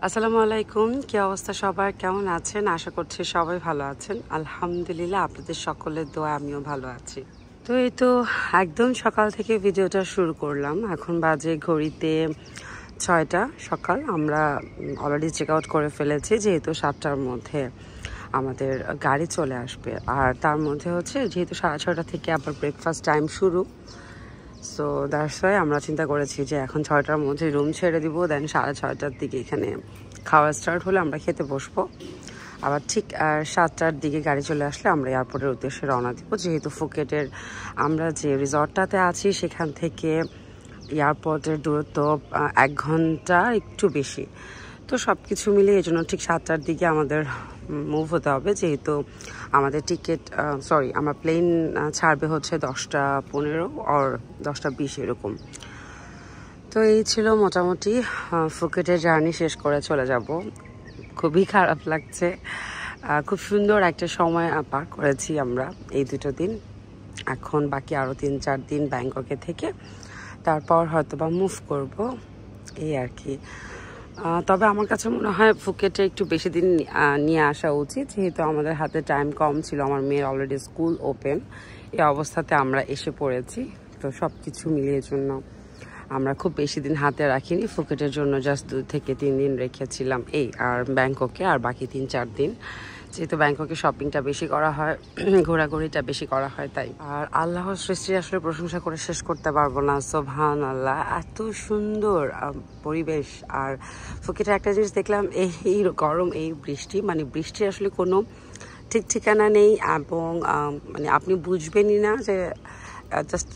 আসসালামু আলাইকুম। কি অবস্থা সবার? কেমন আছেন? আশা করছি সবাই ভালো আছেন। আলহামদুলিল্লাহ, আপনাদের সকলের দোয়া আমিও ভালো আছি। তো এই তো একদম সকাল থেকে ভিডিওটা শুরু করলাম। এখন বাজে ঘড়িতে 6টা সকাল। আমরা অলরেডি চেক আউট করে ফেলেছি, যেহেতু 7টার মধ্যে আমাদের গাড়ি চলে আসবে। আর তার মধ্যে হচ্ছে যেহেতু 6:30 থেকে আবার ব্রেকফাস্ট টাইম শুরু, সো দ্যাটস ওয়াই আমরা চিন্তা করেছি যে এখন 6টার মধ্যে রুম ছেড়ে দিব, দেন 6:30টার দিকে এখানে খাওয়া স্টার্ট হলে আমরা খেতে বসবো। আবার ঠিক 7টার দিকে গাড়ি চলে আসলে আমরা এয়ারপোর্টের উদ্দেশ্যে রওনা দিব, যেহেতু ফুকেটের আমরা যে রিসর্টটাতে আছি সেখান থেকে এয়ারপোর্টের দূরত্ব 1 ঘন্টা একটু বেশি। তো সব কিছু মিলিয়ে এই জন্য ঠিক 7টার দিকে আমাদের মুভ হতে হবে, যেহেতু আমাদের আমার প্লেন ছাড়বে হচ্ছে 10:15 আর 10:20 এরকম। তো এই ছিল মোটামুটি ফুকেটের জার্নি শেষ করে চলে যাব। খুবই খারাপ লাগছে। খুব সুন্দর একটা সময় পার করেছি আমরা এই 2 দিন। এখন বাকি আরও 3-4 দিন ব্যাংককে থেকে তারপর হয়তো বা মুভ করব, এই আর কি। তবে আমার কাছে মনে হয় ফুকেটে একটু বেশি দিন নিয়ে আসা উচিত, যেহেতু আমাদের হাতে টাইম কম ছিল। আমার মেয়ের অলরেডি স্কুল ওপেন, এই অবস্থাতে আমরা এসে পড়েছি। তো সব কিছু মিলিয়ে জন্য আমরা খুব বেশি দিন হাতে রাখিনি। ফুকেটের জন্য জাস্ট 2 থেকে 3 দিন রেখেছিলাম আর ব্যাংককে আর বাকি 3-4 দিন, যেহেতু ব্যাংককে শপিংটা বেশি করা হয়, ঘোরাঘুরিটা বেশি করা হয় তাই। আর আল্লাহর সৃষ্টি আসলে প্রশংসা করে শেষ করতে পারবো না। সুবহানাল্লাহ, এত সুন্দর পরিবেশ। আর ফুকেটে একটা জিনিস দেখলাম, এই গরম, এই বৃষ্টি, মানে বৃষ্টির আসলে কোনো ঠিক ঠিকানা নেই, এবং মানে আপনি বুঝবেনই না যে জাস্ট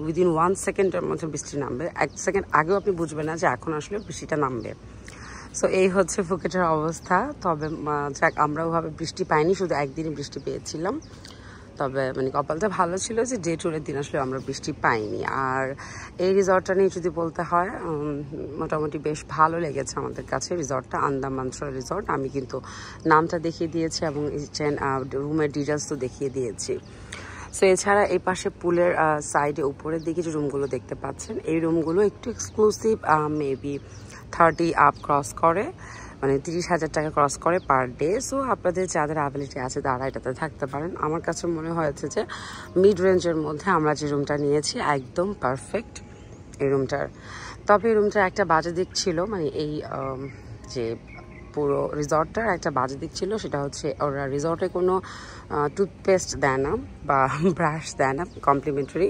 উইদিন 1 সেকেন্ডের মধ্যে বৃষ্টি নামবে। 1 সেকেন্ড আগেও আপনি বুঝবেন না যে এখন আসলে বৃষ্টিটা নামবে। সো এই হচ্ছে ফুকেটের অবস্থা। তবে যাক, আমরা ওভাবে বৃষ্টি পাইনি, শুধু একদিনই বৃষ্টি পেয়েছিলাম। তবে মানে কপালটা ভালো ছিল যে ডে ট্যুরের দিন আসলে আমরা বৃষ্টি পাইনি। আর এই রিসর্টটা নিয়ে যদি বলতে হয়, মোটামুটি বেশ ভালো লেগেছে আমাদের কাছে রিসর্টটা। আন্দামান রিসর্ট। আমি কিন্তু নামটা দেখিয়ে দিয়েছি এবং রুমের ডিটেলস তো দেখিয়ে দিয়েছি। সো এছাড়া এই পাশে পুলের সাইডে উপরের দিকে যে রুমগুলো দেখতে পাচ্ছেন, এই রুমগুলো একটু এক্সক্লুসিভ, মেবি 30 আপ ক্রস করে, মানে 30,000 টাকা ক্রস করে পার ডে। সো আপনাদের যাদের অ্যাবিলিটি আছে তারা এটাতে থাকতে পারেন। আমার কাছে মনে হয়েছে যে মিড রেঞ্জের মধ্যে আমরা যে রুমটা নিয়েছি একদম পারফেক্ট এই রুমটার। তবে এই রুমটার একটা বাজে দিক ছিল, মানে এই যে পুরো রিসর্টটার একটা বাজে দিক ছিল, সেটা হচ্ছে ওরা রিসর্টে কোনো টুথপেস্ট দেয় না বা ব্রাশ দেয় না কমপ্লিমেন্টারি,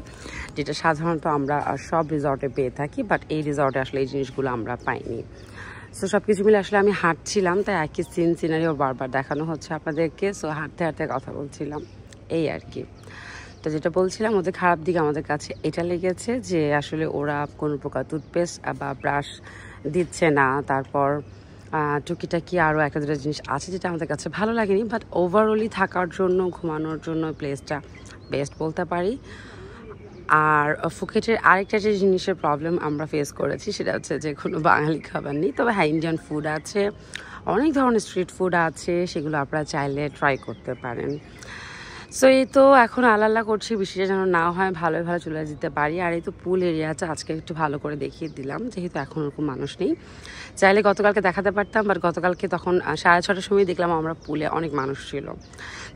যেটা সাধারণত আমরা সব রিসর্টে পেয়ে থাকি। বাট এই রিসর্টে আসলে এই জিনিসগুলো আমরা পাইনি। সো সব কিছু মিলে আসলে আমি হাঁটছিলাম, তাই একই সিনারিও বারবার দেখানো হচ্ছে আপনাদেরকে। সো হাঁটতে হাঁটতে কথা বলছিলাম, এই আর কি। তো যেটা বলছিলাম, ওদের খারাপ দিক আমাদের কাছে এটা লেগেছে যে আসলে ওরা কোনো প্রকার টুথপেস্ট বা ব্রাশ দিচ্ছে না। তারপর টুকিটাকি আরও 1-2টা জিনিস আছে যেটা আমাদের কাছে ভালো লাগেনি। বাট ওভারঅলি থাকার জন্য, ঘুমানোর জন্য প্লেসটা বেস্ট বলতে পারি। আর ফুকেটের আরেকটা যে জিনিসের প্রবলেম আমরা ফেস করেছি, সেটা হচ্ছে যে কোনো বাঙালি খাবার নেই। তবে হ্যাঁ, ইন্ডিয়ান ফুড আছে, অনেক ধরনের স্ট্রিট ফুড আছে, সেগুলো আপনারা চাইলে ট্রাই করতে পারেন। সো এই তো এখন আল্লাহ করছি বৃষ্টিটা যেন না হয়, ভালোই ভালো চলে যেতে পারি। আর এই তো পুল এরিয়াটা আজকে একটু ভালো করে দেখিয়ে দিলাম, যেহেতু এখন ওরকম মানুষ নেই। চাইলে গতকালকে দেখাতে পারতাম, বাট গতকালকে তখন 6:30টার সময় দেখলাম আমরা পুলে অনেক মানুষ ছিল।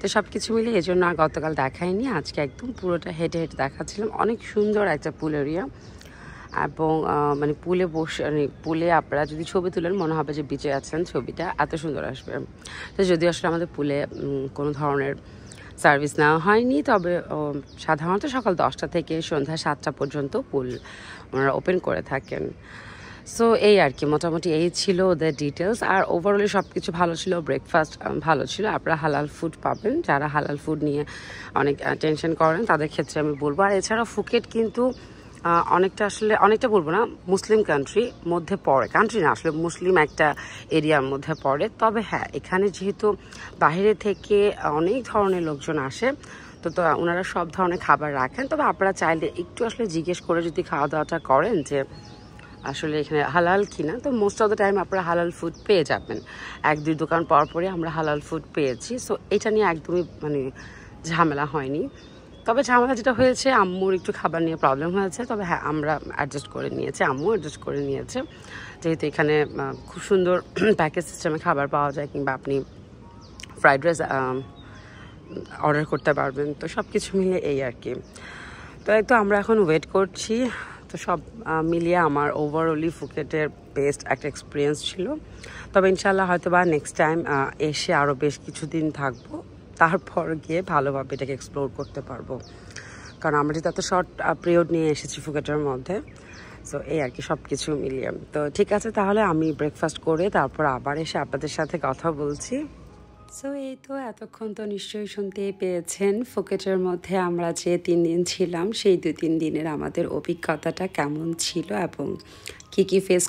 তো সব কিছু মিলে এই জন্য আর গতকাল দেখাইনি। আজকে একদম পুরোটা হেঁটে হেঁটে দেখাচ্ছিলাম। অনেক সুন্দর একটা পুল এরিয়া, এবং মানে পুলে বসে, মানে পুলে আপনারা যদি ছবি তুলেন মনে হবে যে বিচে আছেন, ছবিটা এত সুন্দর আসবে। তো যদিও আসলে আমাদের পুলে কোনো ধরনের সার্ভিস নেওয়া হয়নি, তবে সাধারণত সকাল 10টা থেকে সন্ধ্যা 7টা পর্যন্ত পুল ওনারা ওপেন করে থাকেন। সো এই আর কি, মোটামুটি এই ছিল ওদের ডিটেলস। আর ওভারঅলি সব কিছু ভালো ছিল। ব্রেকফাস্ট ভালো ছিল। আপনারা হালাল ফুড পাবেন। যারা হালাল ফুড নিয়ে অনেক টেনশন করেন তাদের ক্ষেত্রে আমি বলবো। আর এছাড়া ফুকেট কিন্তু অনেকটা বলবো না, মুসলিম কান্ট্রি মধ্যে পড়ে, কান্ট্রি না আসলে মুসলিম একটা এরিয়ার মধ্যে পড়ে। তবে হ্যাঁ, এখানে যেহেতু বাইরে থেকে অনেক ধরনের লোকজন আসে, তো ওনারা সব ধরনের খাবার রাখেন। তবে আপনারা চাইলে একটু আসলে জিজ্ঞেস করে যদি খাওয়া দাওয়াটা করেন যে আসলে এখানে হালাল কিনা, তো মোস্ট অফ দ্য টাইম আপনারা হালাল ফুড পেয়ে যাবেন। 1-2 দোকান পরে আমরা হালাল ফুড পেয়েছি। সো এটা নিয়ে একদমই মানে ঝামেলা হয়নি। তবে ঝামেলা যেটা হয়েছে, আম্মুর একটু খাবার নিয়ে প্রবলেম হয়েছে। তবে হ্যাঁ, আমরা অ্যাডজাস্ট করে নিয়েছি, আম্মু অ্যাডজাস্ট করে নিয়েছে, যেহেতু এখানে খুব সুন্দর প্যাকেজ সিস্টেমে খাবার পাওয়া যায়, কিংবা আপনি ফ্রাইড রাইস অর্ডার করতে পারবেন। তো সব কিছু মিলিয়ে এই আর কি। তো এই তো আমরা এখন ওয়েট করছি। তো সব মিলিয়ে আমার ওভারঅলি ফুকেটের বেস্ট একটা এক্সপিরিয়েন্স ছিল। তবে ইনশাল্লাহ হয়তো বা নেক্সট টাইম এসে আরও বেশ কিছুদিন থাকবো, তারপর গিয়ে ভালোভাবে এটাকে এক্সপ্লোর করতে পারবো। কারণ আমরা যেহেতু এত শর্ট পিরিয়ড নিয়ে এসেছি ফুকেটের মধ্যে, সো এই আর কি সব কিছু মিলিয়ে। তো ঠিক আছে, তাহলে আমি ব্রেকফাস্ট করে তারপর আবার এসে আপনাদের সাথে কথা বলছি। সো এই তো এতক্ষণ তো নিশ্চয়ই শুনতেই পেয়েছেন ফুকেটের মধ্যে আমরা যে 3 দিন ছিলাম, সেই 2-3 দিনের আমাদের অভিজ্ঞতাটা কেমন ছিল এবং কি ফেস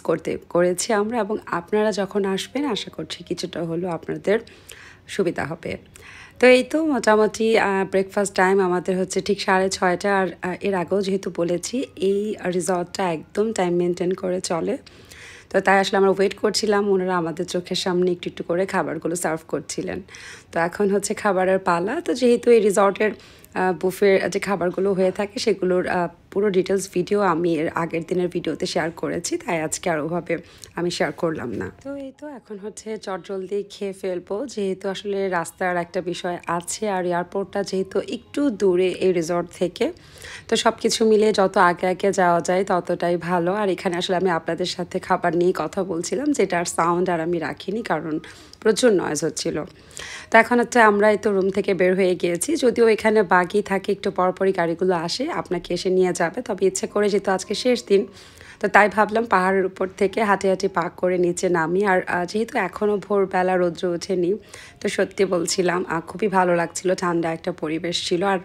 করেছি আমরা, এবং আপনারা যখন আসবেন আশা করছি কিছুটা হলেও আপনাদের সুবিধা হবে। তো এই তো মোটামুটি ব্রেকফাস্ট টাইম আমাদের হচ্ছে ঠিক 6:30। আর এর আগেও যেহেতু বলেছি, এই রিসর্টটা একদম টাইম মেনটেন করে চলে। তো তাই আসলে আমরা ওয়েট করছিলাম, ওনারা আমাদের চোখের সামনে একটু একটু করে খাবারগুলো সার্ভ করছিলেন। তো এখন হচ্ছে খাবারের পালা। তো যেহেতু এই রিসর্টের বুফের যে খাবারগুলো হয়ে থাকে, সেগুলোর পুরো ডিটেলস ভিডিও আমি এর আগের দিনের ভিডিওতে শেয়ার করেছি, তাই আজকে আর ওভাবে আমি শেয়ার করলাম না। তো এই তো এখন হচ্ছে চটজলদি খেয়ে ফেলবো, যেহেতু আসলে রাস্তার একটা বিষয় আছে, আর এয়ারপোর্টটা যেহেতু একটু দূরে এই রিসর্ট থেকে, তো সব কিছু মিলিয়ে যত আগে আগে যাওয়া যায় ততটাই ভালো। আর এখানে আসলে আমি আপনাদের সাথে খাবার নিয়ে কথা বলছিলাম, যেটার সাউন্ড আর আমি রাখিনি, কারণ প্রচুর নয়েজ হচ্ছিল। তো এখন হচ্ছে আমরা এই তো রুম থেকে বের হয়ে গিয়েছি, যদিও এখানে বাগি থাকে, একটু পরপরই গাড়িগুলো আসে আপনাকে এসে নিয়ে যাবে। তবে ইচ্ছে করে, যেহেতু আজকে শেষ দিন, তো তাই ভাবলাম পাহাড়ের উপর থেকে হাঁটি হাঁটি পাক করে নিচে নামি। আর যেহেতু এখনও ভোরবেলা রৌদ্র ওঠেনি, তো সত্যি বলছিলাম খুবই ভালো লাগছিল, ঠান্ডা একটা পরিবেশ ছিল। আর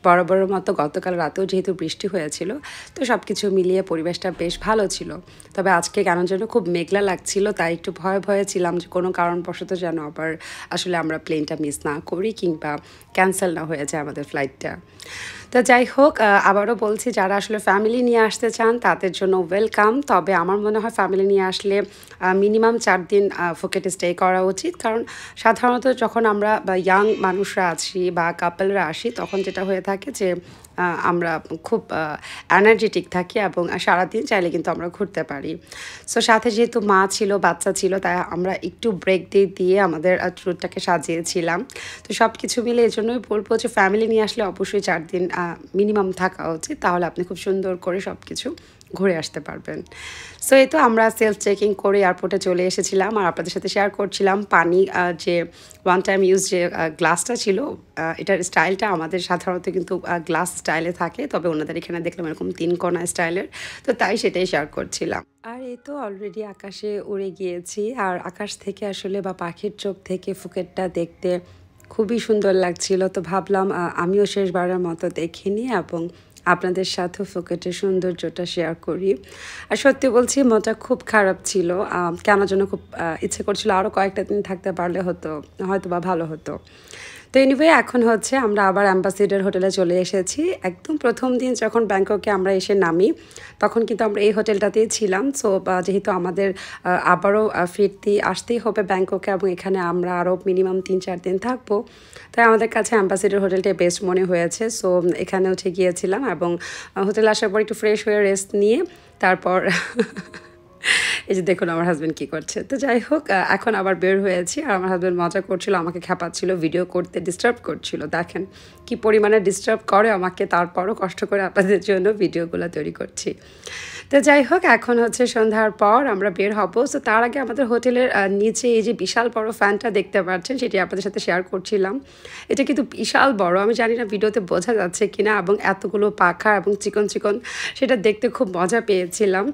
বরাবরের মতো গতকাল রাতেও যেহেতু বৃষ্টি হয়েছিল, তো সব কিছু মিলিয়ে পরিবেশটা বেশ ভালো ছিল। তবে আজকে কেন যেন খুব মেঘলা লাগছিল, তাই একটু ভয়ে ছিলাম যে কোনো কারণবশত যেন আবার আসলে আমরা প্লেনটা মিস না করি, কিংবা ক্যান্সেল না হয়ে যায় আমাদের ফ্লাইটটা। তো যাই হোক, আবারও বলছি, যারা আসলে ফ্যামিলি নিয়ে আসতে চান তাদের জন্য ওয়েলকাম। তবে আমার মনে হয় ফ্যামিলি নিয়ে আসলে মিনিমাম 4 দিন ফুকেটে স্টে করা উচিত। কারণ সাধারণত যখন আমরা ইয়াং মানুষরা আছি বা কাপলরা আসি, তখন যেটা হয়ে থাকে যে আমরা খুব এনার্জেটিক থাকি এবং সারাদিন চাইলে কিন্তু আমরা ঘুরতে পারি। সো সাথে যেহেতু মা ছিল, বাচ্চা ছিল, তাই আমরা একটু ব্রেক দিয়ে আমাদের ট্যুরটাকে সাজিয়েছিলাম। তো সব কিছু মিলে এই জন্যই বলবো যে ফ্যামিলি নিয়ে আসলে অবশ্যই 4 দিন মিনিমাম থাকা উচিত, তাহলে আপনি খুব সুন্দর করে সব কিছু ঘুরে আসতে পারবেন। সো এই তো আমরা সেলফ চেকিং করে এয়ারপোর্টে চলে এসেছিলাম, আর আপনাদের সাথে শেয়ার করছিলাম পানি যে ওয়ান টাইম ইউজ যে গ্লাসটা ছিল, এটার স্টাইলটা আমাদের সাধারণত কিন্তু গ্লাস স্টাইলে থাকে, তবে ওনাদের এখানে দেখলাম এরকম 3 কোণা স্টাইলের, তো তাই সেটাই শেয়ার করছিলাম। আর এই তো অলরেডি আকাশে উড়ে গিয়েছি, আর আকাশ থেকে আসলে বা পাখির চোখ থেকে ফুকেটটা দেখতে খুবই সুন্দর লাগছিল। তো ভাবলাম আমিও শেষবারের মতো দেখিনি এবং আপনাদের সাথেও ফুকেটের সৌন্দর্যটা শেয়ার করি। আর সত্যি বলছি, মনটা খুব খারাপ ছিল, কেন যেন খুব ইচ্ছে করছিল আরও কয়েকটা দিন থাকতে পারলে হয়তো বা ভালো হতো। তো এনিওয়ে, এখন হচ্ছে আমরা আবার অ্যাম্বাসেডর হোটেলে চলে এসেছি। একদম প্রথম দিন যখন ব্যাংককে আমরা এসে নামি, তখন কিন্তু আমরা এই হোটেলটাতেই ছিলাম। সো যেহেতু আমাদের আবারও আসতেই হবে ব্যাংককে, এবং এখানে আমরা আরও মিনিমাম 3-4 দিন থাকবো, তাই আমাদের কাছে অ্যাম্বাসেডর হোটেলটাই বেস্ট মনে হয়েছে। সো এখানে উঠে গিয়েছিলাম এবং হোটেলে আসার পর একটু ফ্রেশ হয়ে রেস্ট নিয়ে তারপর এই যে দেখুন আমার হাজব্যান্ড কী করছে। তো যাই হোক, এখন আবার বের হয়েছি, আর আমার হাজব্যান্ড মজা করছিল, আমাকে খেপাচ্ছিল, ভিডিও করতে ডিস্টার্ব করছিল। দেখেন কি পরিমাণে ডিস্টার্ব করে আমাকে, তারপরও কষ্ট করে আপনাদের জন্য ভিডিওগুলো তৈরি করছি। তো যাই হোক, এখন হচ্ছে সন্ধ্যার পর আমরা বের হব। সো তার আগে আমাদের হোটেলের নিচে এই যে বিশাল বড় ফ্যানটা দেখতে পাচ্ছেন, সেটি আপনাদের সাথে শেয়ার করছিলাম। এটা কিন্তু বিশাল বড়, আমি জানি না ভিডিওতে বোঝা যাচ্ছে কিনা, এবং এতগুলো পাখা এবং চিকন চিকন, সেটা দেখতে খুব মজা পেয়েছিলাম।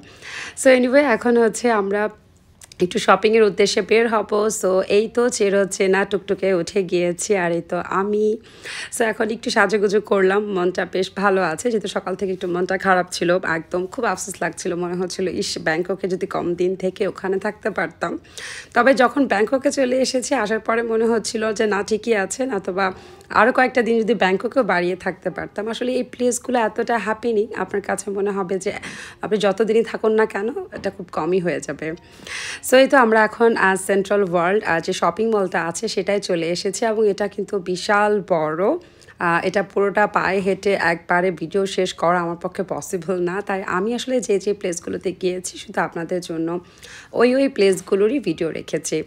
সো এনিওয়ে, এখন হচ্ছে আমরা একটু শপিংয়ের উদ্দেশ্যে বের হব। সো এই তো চেনা টুকটুকে উঠে গিয়েছি, আর এই তো আমি। সো এখন একটু সাজুগুজু করলাম, মনটা বেশ ভালো আছে, যেহেতু সকাল থেকে একটু মনটা খারাপ ছিল, একদম খুব আফসোস লাগছিল, মনে হচ্ছিল ব্যাংককে যদি কম দিন থেকে ওখানে থাকতে পারতাম। তবে যখন ব্যাংককে চলে এসেছি, আসার পরে মনে হচ্ছিল যে না, ঠিকই আছে, অথবা আরও কয়েকটা দিন যদি ব্যাংককেও বাড়িয়ে থাকতে পারতাম। আসলে এই প্লেসগুলো এতটা হ্যাপিনিং, আপনার কাছে মনে হবে যে আপনি যতদিনই থাকুন না কেন, এটা খুব কমই হয়ে যাবে। সো এই তো আমরা এখন সেন্ট্রাল ওয়ার্ল্ড যে শপিং মলটা আছে সেটাই চলে এসেছি, এবং এটা কিন্তু বিশাল বড়। এটা পুরোটা পায়ে হেঁটে একবারে ভিডিও শেষ করা আমার পক্ষে পসিবল না, তাই আমি আসলে যে প্লেসগুলোতে গিয়েছি শুধু আপনাদের জন্য ওই প্লেসগুলোরই ভিডিও রেখেছি।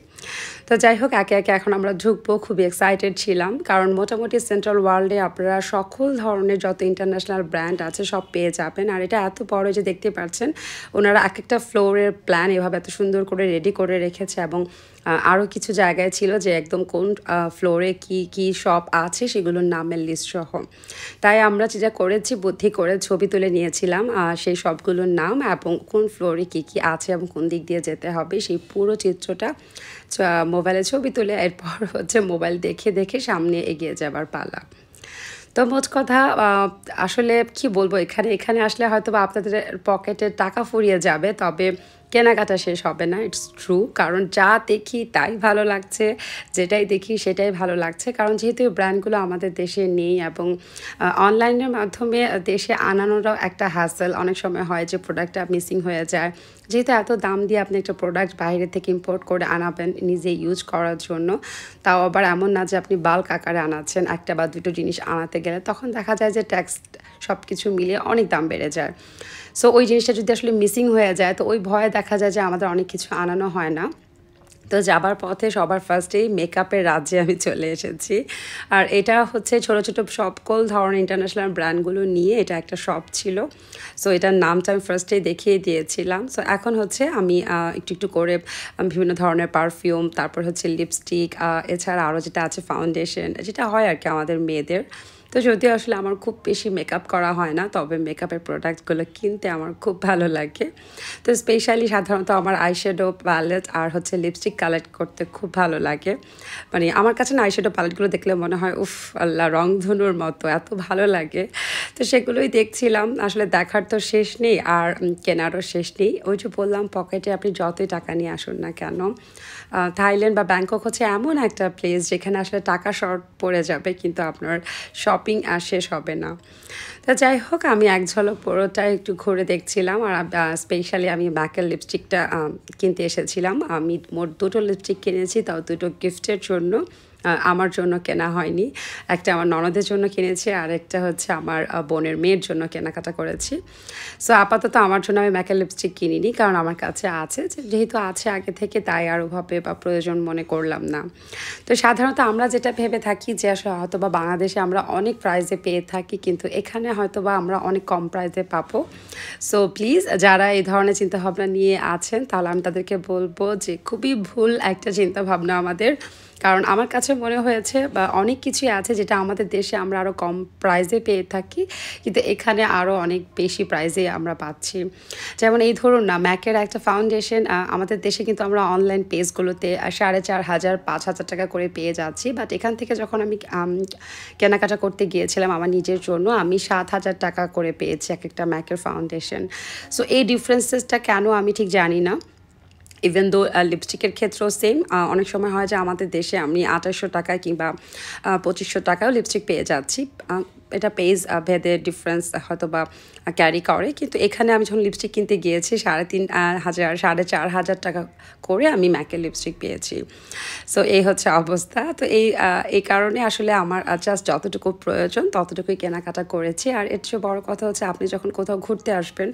তো যাই হোক, একে একে এখন আমরা ঢুকবো। খুবই এক্সাইটেড ছিলাম, কারণ মোটামুটি সেন্ট্রাল ওয়ার্ল্ডে আপনারা সকল ধরনের যত ইন্টারন্যাশনাল ব্র্যান্ড আছে সব পেয়ে যাবেন। আর এটা এত বড় যে দেখতে পাচ্ছেন ওনারা এক একটা ফ্লোরের প্ল্যান এভাবে এত সুন্দর করে রেডি করে রেখেছে, এবং আরও কিছু জায়গায় ছিল যে একদম কোন ফ্লোরে কি শপ আছে সেগুলোর নামের লিস্ট সহ। তাই আমরা যেটা করেছি বুদ্ধি করে ছবি তুলে নিয়েছিলাম সেই সবগুলোর নাম এবং কোন ফ্লোরে কি আছে এবং কোন দিক দিয়ে যেতে হবে সেই পুরো চিত্রটা মোবাইলে ছবি তুলে এরপর হচ্ছে মোবাইল দেখে দেখে সামনে এগিয়ে যাবার পালা। তো মোট কথা আসলে কি বলবো, এখানে আসলে হয়তো বা আপনাদের পকেটের টাকা ফুরিয়ে যাবে, তবে কেনাকাটা শেষ হবে না। ইটস ট্রু, কারণ যা দেখি তাই ভালো লাগছে, যেটাই দেখি সেটাই ভালো লাগছে। কারণ যেহেতু এই ব্র্যান্ডগুলো আমাদের দেশে নেই এবং অনলাইনের মাধ্যমে দেশে আনানোটাও একটা হ্যাসেল, অনেক সময় হয় যে প্রোডাক্টটা মিসিং হয়ে যায়। যেহেতু এত দাম দিয়ে আপনি একটা প্রোডাক্ট বাইরে থেকে ইম্পোর্ট করে আনাবেন নিজে ইউজ করার জন্য, তাও আবার এমন না যে আপনি বাল্ক আকারে আনাচ্ছেন, একটা বা দুটো জিনিস আনাতে গেলে তখন দেখা যায় যে ট্যাক্স সব কিছু মিলিয়ে অনেক দাম বেড়ে যায়। সো ওই জিনিসটা যদি আসলে মিসিং হয়ে যায় তো ওই ভয়ে দেখা যায় যে আমাদের অনেক কিছু আনানো হয় না। তো যাবার পথে সবার ফার্স্টেই মেকআপের রাজ্যে আমি চলে এসেছি। আর এটা হচ্ছে ছোটো ছোটো সকল ধরনের ইন্টারন্যাশনাল ব্র্যান্ডগুলো নিয়ে এটা একটা শপ ছিল। সো এটার নামটা আমি ফার্স্টেই দেখিয়ে দিয়েছিলাম। সো এখন হচ্ছে আমি একটু করে বিভিন্ন ধরনের পারফিউম, তারপর হচ্ছে লিপস্টিক, এছাড়া আরও যেটা আছে ফাউন্ডেশন, যেটা হয় আর কি আমাদের মেয়েদের। তো যদিও আসলে আমার খুব বেশি মেকআপ করা হয় না, তবে মেকআপের প্রোডাক্টগুলো কিনতে আমার খুব ভালো লাগে। তো স্পেশালি সাধারণত আমার আইশ্যাডো প্যালেট আর হচ্ছে লিপস্টিক কালেক্ট করতে খুব ভালো লাগে। মানে আমার কাছে না আইশ্যাডো প্যালেটগুলো দেখলে মনে হয় উফ আল্লাহ, রংধনুর মতো, এত ভালো লাগে। তো সেগুলোই দেখছিলাম, আসলে দেখার তো শেষ নেই আর কেনারও শেষ নেই। ওই যে বললাম, পকেটে আপনি যতই টাকা নিয়ে আসুন না কেন, থাইল্যান্ড বা ব্যাংকক হচ্ছে এমন একটা প্লেস যেখানে আসলে টাকা শর্ট পড়ে যাবে কিন্তু আপনার শপিং আর শেষ হবে না। তো যাই হোক, আমি এক ঝলক পুরোটা একটু ঘুরে দেখছিলাম। আর স্পেশালি আমি ম্যাকের লিপস্টিকটা কিনতে এসেছিলাম। আমি মোট দুটো লিপস্টিক কিনেছি, তাও দুটো গিফটের জন্য, আমার জন্য কেনা হয়নি। একটা আমার ননদের জন্য কিনেছি আর একটা হচ্ছে আমার বোনের মেয়ের জন্য কেনাকাটা করেছি। সো আপাতত আমার জন্য আমি ম্যাকের লিপস্টিক কিনিনি, কারণ আমার কাছে আছে, যেহেতু আছে আগে থেকে তাই আর ওভাবে বা প্রয়োজন মনে করলাম না। তো সাধারণত আমরা যেটা ভেবে থাকি যে আসলে হয়তো বা বাংলাদেশে আমরা অনেক প্রাইসে পেয়ে থাকি, কিন্তু এখানে হয়তো বা আমরা অনেক কম প্রাইসে পাবো। সো প্লিজ যারা এই ধরনের চিন্তাভাবনা নিয়ে আছেন তাহলে আমি তাদেরকে বলবো যে খুবই ভুল একটা চিন্তাভাবনা আমাদের। কারণ আমার কাছে মনে হয়েছে বা অনেক কিছুই আছে যেটা আমাদের দেশে আমরা আরও কম প্রাইসে পেয়ে থাকি, কিন্তু এখানে আরও অনেক বেশি প্রাইসে আমরা পাচ্ছি। যেমন এই ধরুন না, ম্যাকের একটা ফাউন্ডেশন আমাদের দেশে কিন্তু আমরা অনলাইন পেজগুলোতে 4,500 5,000 টাকা করে পেয়ে যাচ্ছি, বাট এখান থেকে যখন আমি কেনাকাটা করতে গিয়েছিলাম আমার নিজের জন্য, আমি 7,000 টাকা করে পেয়েছি এক একটা ম্যাকের ফাউন্ডেশন। সো এই ডিফারেন্সেসটা কেন আমি ঠিক জানি না। ইভেন দো লিপস্টিকের ক্ষেত্রেও সেম, অনেক সময় হয় যে আমাদের দেশে আমি 2,800 টাকায় কিংবা 2,500 টাকায়ও লিপস্টিক পেয়ে যাচ্ছি। এটা পেজ ভেদে ডিফারেন্স হয়তো বা ক্যারি করে, কিন্তু এখানে আমি যখন লিপস্টিক কিনতে গিয়েছি 3,500 4,500 টাকা করে আমি ম্যাকের লিপস্টিক পেয়েছি। সো এই হচ্ছে অবস্থা। তো এই কারণে আসলে আমার জাস্ট যতটুকু প্রয়োজন ততটুকুই কেনাকাটা করেছি। আর এর চেয়ে বড় কথা হচ্ছে, আপনি যখন কোথাও ঘুরতে আসবেন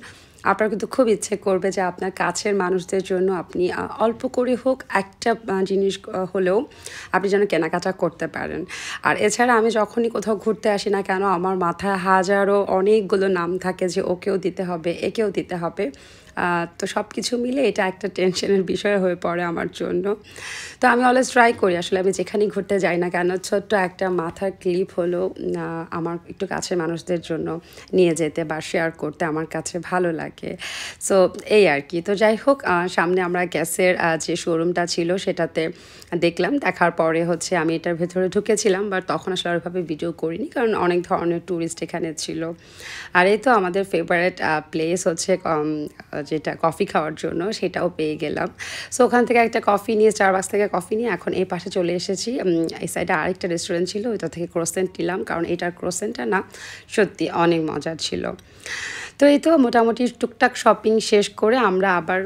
আপনার কিন্তু খুব ইচ্ছে করবে যে আপনার কাছের মানুষদের জন্য আপনি অল্প করে হোক একটা জিনিস হলেও আপনি যেন কেনাকাটা করতে পারেন। আর এছাড়া আমি যখনই কোথাও ঘুরতে আসি না কেন, আমার মাথায় হাজারো অনেকগুলো নাম থাকে যে ওকেও দিতে হবে, একেও দিতে হবে। তো সব কিছু মিলে এটা একটা টেনশনের বিষয় হয়ে পড়ে আমার জন্য। তো আমি অলওয়েজ ট্রাই করি আসলে আমি যেখানেই ঘুরতে যাই না কেন, ছোট্ট একটা মাথার ক্লিপ হলো আমার একটু কাছের মানুষদের জন্য নিয়ে যেতে বা শেয়ার করতে আমার কাছে ভালো লাগে। সো এই আর কি। তো যাই হোক, সামনে আমরা গ্যাসের যে শোরুমটা ছিল সেটাতে দেখলাম, দেখার পরে হচ্ছে আমি এটার ভেতরে ঢুকেছিলাম, বাট তখন আসলে ওইভাবে ভিডিও করিনি কারণ অনেক ধরনের ট্যুরিস্ট এখানে ছিল। আর এই তো আমাদের ফেভারিট প্লেস হচ্ছে যেটা কফি খাওয়ার জন্য, সেটাও পেয়ে গেলাম। সো ওখান থেকে একটা কফি নিয়ে, স্টারবাকস থেকে কফি নিয়ে এখন এই পাশে চলে এসেছি। এই সাইডে আরেকটা রেস্টুরেন্ট ছিল, ওইটা থেকে ক্রোসেন্ট নিলাম, কারণ এটার ক্রোসেন্টটা না সত্যি অনেক মজার ছিল। তো এই তো মোটামুটি টুকটাক শপিং শেষ করে আমরা আবার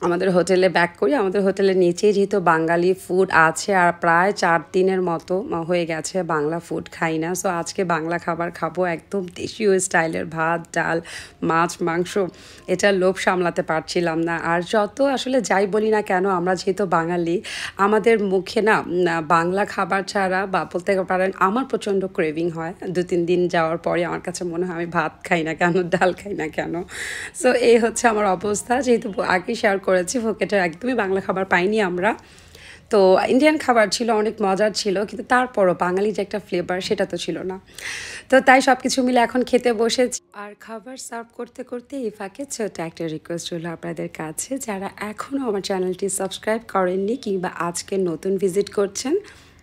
আমাদের হোটেলে ব্যাক করি। আমাদের হোটেলের নিচেই যেহেতু বাঙালি ফুড আছে আর প্রায় 4 দিনের মতো হয়ে গেছে বাংলা ফুড খাই না। সো আজকে বাংলা খাবার খাবো, একদম দেশীয় স্টাইলের ভাত, ডাল, মাছ, মাংস। এটার লোভ সামলাতে পারছিলাম না। আর যত আসলে যাই বলি না কেন, আমরা যেহেতু বাঙালি, আমাদের মুখে না বাংলা খাবার ছাড়া বা বলতে পারেন আমার প্রচণ্ড ক্রেভিং হয়। 2-3 দিন যাওয়ার পরে আমার কাছে মনে হয় আমি ভাত খাই না কেন, ডাল খাই না কেন। সো এই হচ্ছে আমার অবস্থা। যেহেতু আগে শেয়ার করেছি ফুকেটে একদমই বাংলা খাবার পাইনি আমরা, তো ইন্ডিয়ান খাবার ছিল, অনেক মজার ছিল, কিন্তু তারপরও বাঙালি যে একটা ফ্লেভার সেটা তো ছিল না। তো তাই সব কিছু মিলে এখন খেতে বসেছি। আর খাবার সার্ভ করতে করতে এই ফাঁকে ছোট একটা রিকোয়েস্ট হলো আপনাদের কাছে, যারা এখনও আমার চ্যানেলটি সাবস্ক্রাইব করেননি কিংবা আজকে নতুন ভিজিট করছেন,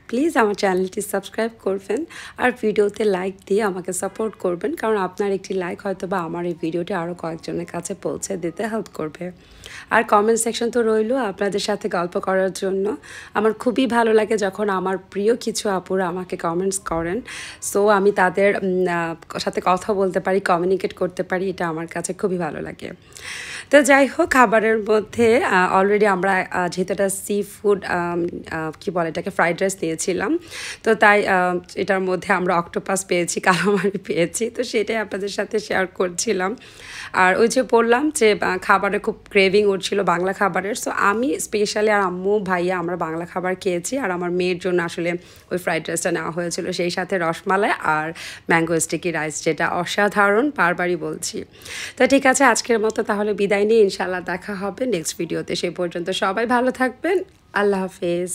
প্লিজ আমার চ্যানেলটি সাবস্ক্রাইব করবেন আর ভিডিওতে লাইক দিয়ে আমাকে সাপোর্ট করবেন, কারণ আপনার একটি লাইক হয়তো বা আমার এই ভিডিওটি আরও কয়েকজনের কাছে পৌঁছে দিতে হেল্প করবে। আর কমেন্ট সেকশন তো রইলো আপনাদের সাথে গল্প করার জন্য। আমার খুবই ভালো লাগে যখন আমার প্রিয় কিছু আপুরা আমাকে কমেন্টস করেন, সো আমি তাদের সাথে কথা বলতে পারি, কমিউনিকেট করতে পারি, এটা আমার কাছে খুবই ভালো লাগে। তো যাই হোক, খাবারের মধ্যে অলরেডি আমরা যেহেতু এটা সি ফুড কী বলে এটাকে, ফ্রাইড রাইস নিয়েছিলাম, তো তাই এটার মধ্যে আমরা অক্টোপাস পেয়েছি, কালামারি পেয়েছি, তো সেটাই আপনাদের সাথে শেয়ার করছিলাম। আর ওই যে বললাম যে খাবারে খুব ক্রেভিং উঠছিল বাংলা খাবারের, সো আমি স্পেশালি আর আম্মু ভাইয়া আমরা বাংলা খাবার খেয়েছি। আর আমার মেয়ের জন্য আসলে ওই ফ্রাইড রাইসটা নেওয়া হয়েছিল, সেই সাথে রসমালাই আর ম্যাঙ্গো স্টিকি রাইস, যেটা অসাধারণ, বারবারই বলছি। তো ঠিক আছে, আজকের মতো তাহলে বিদায় নিয়ে ইনশাআল্লাহ দেখা হবে নেক্সট ভিডিওতে। সেই পর্যন্ত সবাই ভালো থাকবেন। আল্লাহ হাফেজ।